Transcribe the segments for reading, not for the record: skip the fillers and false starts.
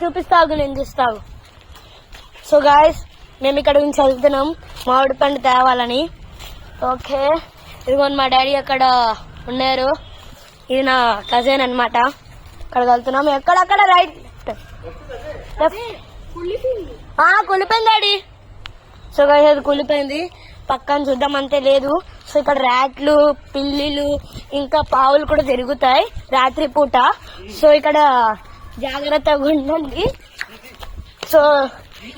చూపిస్తాగు, నేను చూస్తాగు. So guys, మేము ఇక్కడ నుంచి వెళ్తున్నాం మామిడి పండు తేవాలని. ఓకే, ఇదిగోండి మా డాడీ అక్కడ ఉన్నారు. ఇది నా కజిన్ అనమాట. అక్కడికి వెళ్తున్నాం. ఎక్కడక్కడ రైట్ కులిపోయింది డాడీ. సో గాయస్, అది కులిపోయింది. పక్కన చూద్దాం అంతే లేదు. సో ఇక్కడ ర్యాట్లు, పిల్లిలు, ఇంకా పావులు కూడా తిరుగుతాయి రాత్రి పూట. సో ఇక్కడ జాగ్రత్తగా ఉండండి. సో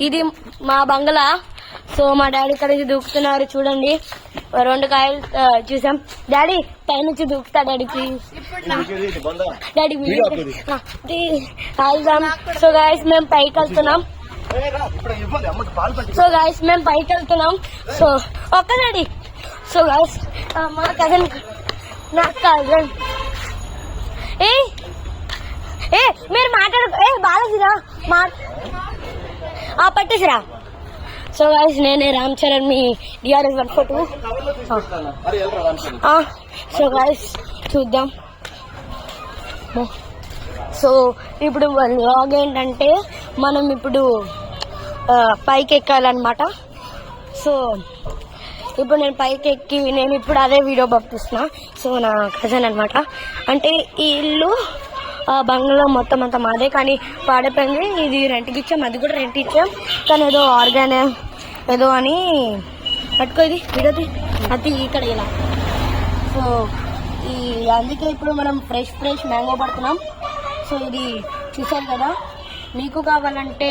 ఇది మా బంగ్లా. సో మా డాడీ ఇక్కడ దూకుతున్నారు చూడండి. 2 కాయలు చూసాం. డాడీ పైనుంచి దూకుతా డాడీ, ప్లీజ్ డాడీ వెళ్దాం. సో గాయస్, మేము పైకి వెళ్తున్నాం. సో ఒక్క డాడీ. సో గాయస్, మా కజిన్ నాకు కజిన్ మీరు మాట్లాడు బాలజీరా పట్టేసిరా. సో గాయస్, నేనే రామ్ చరణ్, మీ DRS 142. సో గాయస్ చూద్దాం. సో ఇప్పుడు వ్లాగ్ ఏంటంటే మనం ఇప్పుడు పైకి ఎక్కాలన్నమాట. సో ఇప్పుడు నేను పైకి ఎక్కి నేను ఇప్పుడు అదే వీడియో పంపిస్తున్నా. సో నా కజిన్ అనమాట. అంటే ఈ ఇల్లు బంగ్లా మొత్తం అంతా మాదే, కానీ పాడైపోయింది. ఇది రెంట్కి ఇచ్చాం, అది కూడా రెంట్ ఇచ్చాం. కానీ ఏదో ఆర్గానిక్ ఏదో అని పట్టుకో, ఇది వీడియోది అది ఇక్కడ ఇలా. సో అందుకే ఇప్పుడు మనం ఫ్రెష్ మ్యాంగో పడుతున్నాం. సో ఇది చూసారు కదా. మీకు కావాలంటే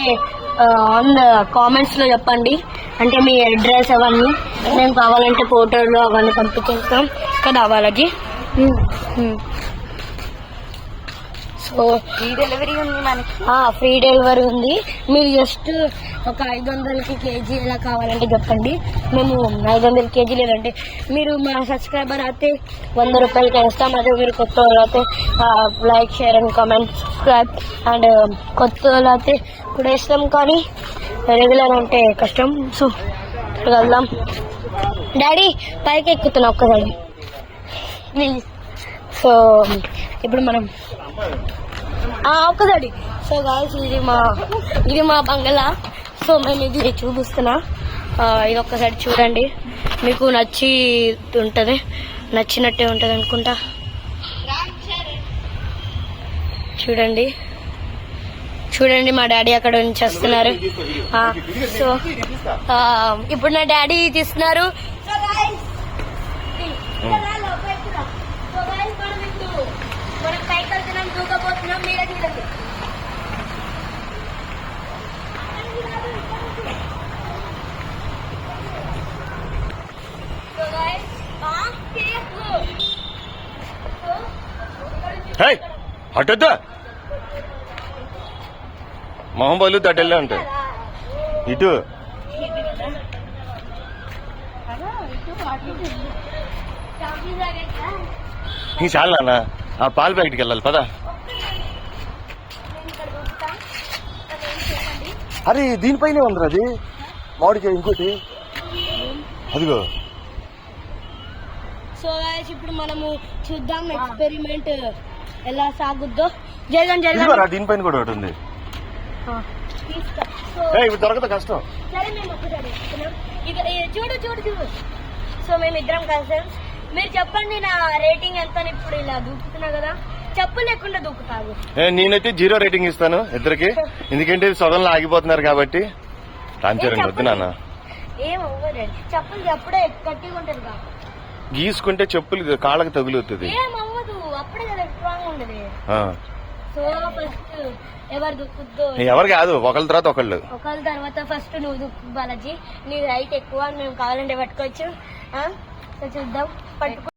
ఆన్ కామెంట్స్ లో చెప్పండి, అంటే మీ అడ్రస్ అవన్నీ. మేము కావాలంటే ఫోటోలు అవన్నీ పంపించేస్తాం కదా వాళ్ళకి. సో ఫ్రీ డెలివరీ ఉంది మనకి. ఫ్రీ డెలివరీ ఉంది. మీరు జస్ట్ ఒక 500కి కేజీ ఎలా కావాలంటే చెప్పండి, మేము 500 కేజీ. లేదంటే మీరు మా సబ్స్క్రైబర్ అయితే 100 రూపాయలకి వేస్తాం. అదే మీరు కొత్త వాళ్ళు అయితే like, share and comment, subscribe. And కొత్త వాళ్ళు అయితే ఇప్పుడు వేస్తాం, కానీ రెగ్యులర్ అంటే కష్టం. సో ఇక్కడ వెళ్దాం. డాడీ పైకి ఎక్కుతున్నా ఒక్కసారి ప్లీజ్. సో ఇప్పుడు మనం ఒక్కసారి. సో గాయస్, ఇది మా బంగ్లా. సో మేము ఇది చూపిస్తున్నా. ఇది ఒక్కసారి చూడండి, మీకు నచ్చినట్టే ఉంటుంది అనుకుంటా. చూడండి మా డాడీ అక్కడ నుంచి వస్తున్నారు. సో ఇప్పుడు నా డాడీ తీస్తున్నారు. మనం పైకి వెళ్తున్నాం, దూకపోతున్నాం. మీరే చూడండి. అటొద్దా మొహం బలు తట్టెళ్ళే ఉంటాయి. ఇటు నీ చాలా నాన్న, ఆ పాల ప్యాకెట్కి వెళ్ళాలి పదా. అరే దీనిపైనే ఉందిరా అది మామిడికాయ. ఇంకోటి అదిగో. సో గాయ్స్, ఇప్పుడు మనము చూద్దాం ఎక్స్పెరిమెంట్ ఎలా సాగుద్దో. జరగరా దీనిపైన కూడా ఒకటి ఉంది. ఇప్పుడు దొరకదు, కష్టం. సరే మేము చూడు. సో మేమిద్దరం కజిన్స్. మీరు చెప్పండి నా రేటింగ్ ఎంత. ఇప్పుడు ఇలా దూకుతున్నా కదా, చెప్పు లేకుండా దూకుతావు. నేనైతే 0 రేటింగ్ ఇస్తాను ఇద్దరికి, ఎందుకంటే సొగంలో ఆగిపోతున్నారు కాబట్టి. రామ్ చరణ్ వద్దు నాన్న. ఏమవ్వదండి, చెప్పులు అప్పుడే గట్టిగా ఉంటది. గీసుకుంటే చెప్పులు కాళ్ళకి తగులుతుంది. ఏమవ్వదు, అప్పుడే కదా స్ట్రాంగ్ ఉండదు. సో ఫస్ట్ ఎవరు దుక్కుద్దో, ఎవరు కాదు, ఒకళ్ళ తర్వాత ఒకళ్ళ తర్వాత ఫస్ట్ నువ్వు దుక్కు బాలాజీ. నీ హైట్ ఎక్కువ, మేము కావాలంటే పట్టుకోవచ్చు. చూద్దాం, పట్టుకో.